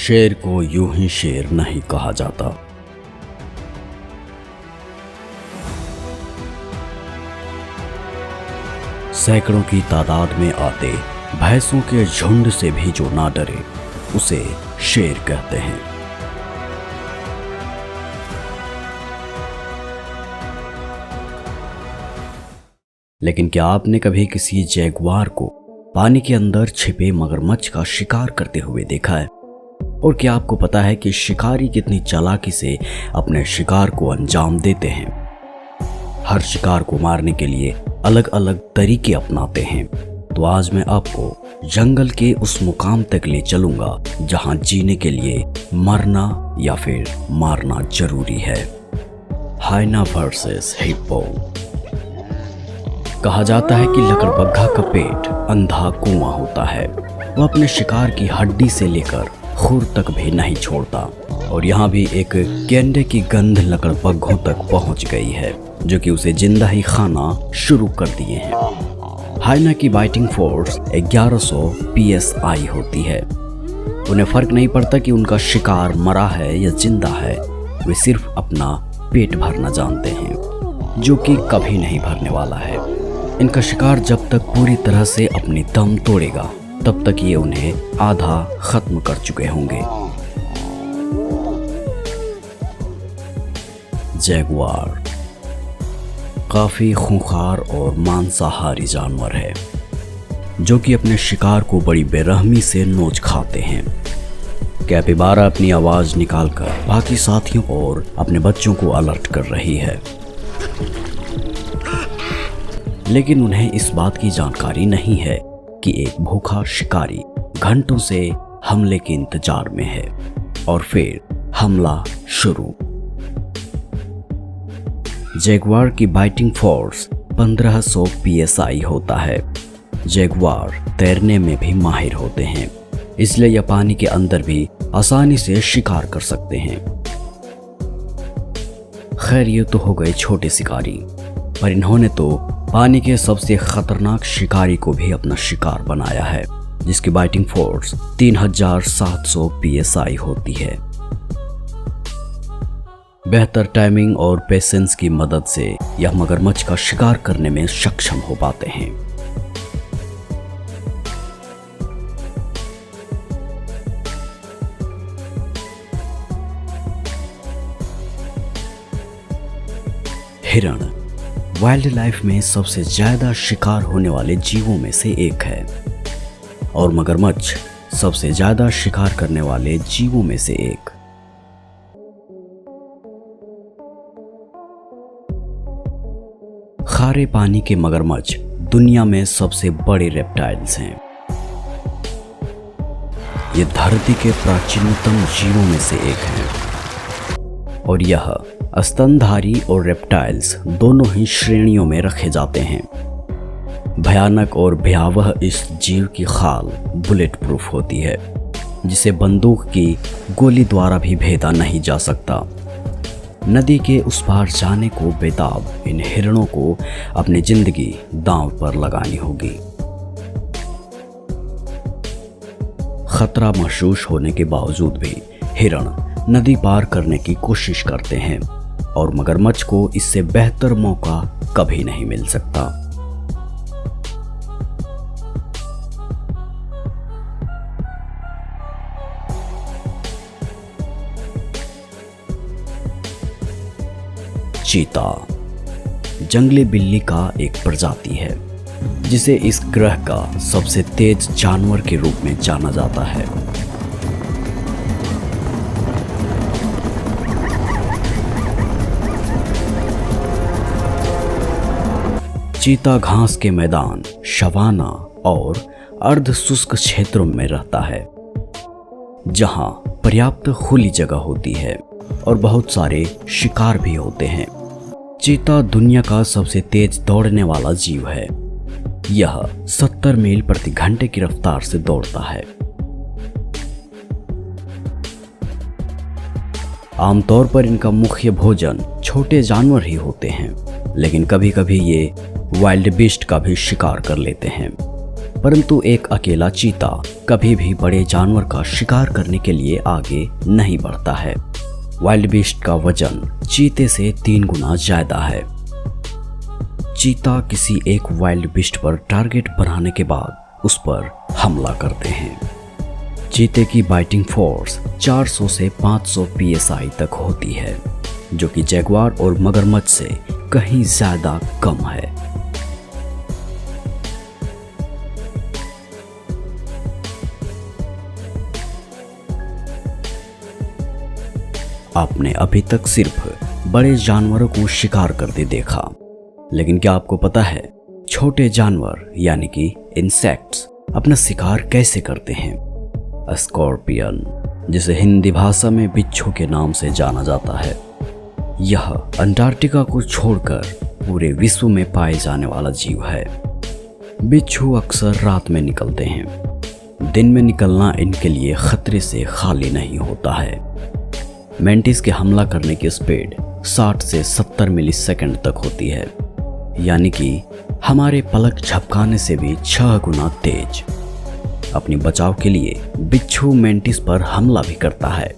शेर को यूं ही शेर नहीं कहा जाता। सैकड़ों की तादाद में आते भैंसों के झुंड से भी जो ना डरे उसे शेर कहते हैं। लेकिन क्या आपने कभी किसी जैगुआर को पानी के अंदर छिपे मगरमच्छ का शिकार करते हुए देखा है? और क्या आपको पता है कि शिकारी कितनी चालाकी से अपने शिकार को अंजाम देते हैं? हर शिकार को मारने के लिए अलग अलग तरीके अपनाते हैं। तो आज मैं आपको जंगल के उस मुकाम तक ले चलूंगा जहां जीने के लिए मरना या फिर मारना जरूरी है। हाइना वर्सेस हिप्पो। कहा जाता है कि लकड़बग्घा का पेट अंधा कुआं होता है। वो अपने शिकार की हड्डी से लेकर खुर तक भी नहीं छोड़ता। और यहाँ भी एक गेंडे की गंध लकड़बग्घों तक पहुँच गई है जो कि उसे जिंदा ही खाना शुरू कर दिए हैं। हाइना की बाइटिंग फोर्स 1100 psi होती है। उन्हें फर्क नहीं पड़ता कि उनका शिकार मरा है या जिंदा है। वे सिर्फ अपना पेट भरना जानते हैं जो कि कभी नहीं भरने वाला है। इनका शिकार जब तक पूरी तरह से अपनी दम तोड़ेगा तब तक ये उन्हें आधा खत्म कर चुके होंगे। जैगुआर काफी खूंखार और मांसाहारी जानवर है जो कि अपने शिकार को बड़ी बेरहमी से नोच खाते हैं। कैपिबारा अपनी आवाज निकालकर बाकी साथियों और अपने बच्चों को अलर्ट कर रही है, लेकिन उन्हें इस बात की जानकारी नहीं है कि एक भूखा शिकारी घंटों से हमले के इंतजार में है। और फिर हमला शुरू। जैगुआर की बाइटिंग फोर्स 1500 psi होता है। जैगुआर तैरने में भी माहिर होते हैं, इसलिए यह पानी के अंदर भी आसानी से शिकार कर सकते हैं। खैर, ये तो हो गए छोटे शिकारी, पर इन्होंने तो पानी के सबसे खतरनाक शिकारी को भी अपना शिकार बनाया है जिसकी बाइटिंग फोर्स 3700 psi होती है। बेहतर टाइमिंग और पेशेंस की मदद से यह मगरमच्छ का शिकार करने में सक्षम हो पाते हैं। हिरण वाइल्ड लाइफ में सबसे ज्यादा शिकार होने वाले जीवों में से एक है और मगरमच्छ सबसे ज्यादा शिकार करने वाले जीवों में से एक। खारे पानी के मगरमच्छ दुनिया में सबसे बड़े रेप्टाइल्स हैं। ये धरती के प्राचीनतम जीवों में से एक है और यह स्तनधारी और रेप्टाइल्स दोनों ही श्रेणियों में रखे जाते हैं। भयानक और भयावह इस जीव की खाल बुलेट प्रूफ होती है जिसे बंदूक की गोली द्वारा भी भेदा नहीं जा सकता। नदी के उस पार जाने को बेताब इन हिरणों को अपनी जिंदगी दांव पर लगानी होगी। खतरा महसूस होने के बावजूद भी हिरण नदी पार करने की कोशिश करते हैं और मगरमच्छ को इससे बेहतर मौका कभी नहीं मिल सकता। चीता जंगली बिल्ली का एक प्रजाति है जिसे इस ग्रह का सबसे तेज जानवर के रूप में जाना जाता है। चीता घास के मैदान, शवाना और अर्ध शुष्क क्षेत्रों में रहता है जहां पर्याप्त खुली जगह होती है और बहुत सारे शिकार भी होते हैं। चीता दुनिया का सबसे तेज दौड़ने वाला जीव है। यह 70 मील प्रति घंटे की रफ्तार से दौड़ता है। आमतौर पर इनका मुख्य भोजन छोटे जानवर ही होते हैं, लेकिन कभी कभी ये वाइल्ड बीस्ट का भी शिकार कर लेते हैं। परंतु एक अकेला चीता कभी भी बड़े जानवर का शिकार करने के लिए आगे नहीं बढ़ता है। वाइल्ड बीस्ट का वजन चीते से 3 गुना ज्यादा है। चीता किसी एक वाइल्ड बीस्ट पर टारगेट बनाने के बाद उस पर हमला करते हैं। चीते की बाइटिंग फोर्स 400 से 500 psi तक होती है, जो कि जैगुआर और मगरमच्छ से कहीं ज्यादा कम है। आपने अभी तक सिर्फ बड़े जानवरों को शिकार करते देखा, लेकिन क्या आपको पता है छोटे जानवर यानी कि इंसेक्ट्स अपना शिकार कैसे करते हैं? स्कॉर्पियन, जिसे हिंदी भाषा में बिच्छू के नाम से जाना जाता है, यह अंटार्कटिका को छोड़कर पूरे विश्व में पाए जाने वाला जीव है। बिच्छू अक्सर रात में निकलते हैं। दिन में निकलना इनके लिए खतरे से खाली नहीं होता है। मेंटिस के हमला करने की स्पीड 60 से 70 मिलीसेकंड तक होती है, यानी कि हमारे पलक झपकाने से भी 6 गुना तेज। अपनी बचाव के लिए बिच्छू मेंटिस पर हमला भी करता है,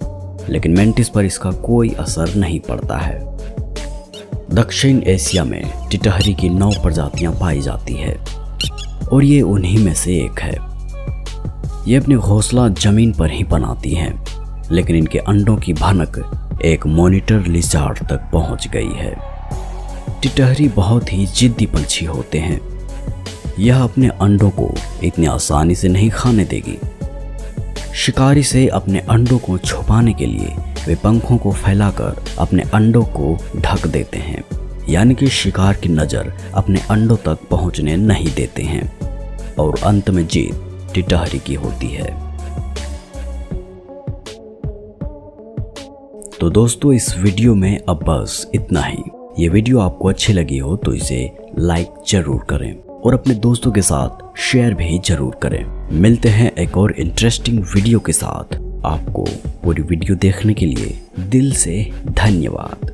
लेकिन मेंटिस पर इसका कोई असर नहीं पड़ता है। दक्षिण एशिया में टिटहरी की 9 प्रजातियां पाई जाती है और ये उन्हीं में से एक है। ये अपने घोंसला जमीन पर ही बनाती हैं, लेकिन इनके अंडों की भनक एक मॉनिटर लिजार्ड तक पहुंच गई है। टिटहरी बहुत ही जिद्दी पंछी होते हैं। यह अपने अंडों को इतनी आसानी से नहीं खाने देगी। शिकारी से अपने अंडों को छुपाने के लिए वे पंखों को फैलाकर अपने अंडों को ढक देते हैं, यानी कि शिकार की नज़र अपने अंडों तक पहुंचने नहीं देते हैं और अंत में जीत टिटहरी की होती है। तो दोस्तों, इस वीडियो में अब बस इतना ही। ये वीडियो आपको अच्छी लगी हो तो इसे लाइक जरूर करें और अपने दोस्तों के साथ शेयर भी जरूर करें। मिलते हैं एक और इंटरेस्टिंग वीडियो के साथ। आपको पूरी वीडियो देखने के लिए दिल से धन्यवाद।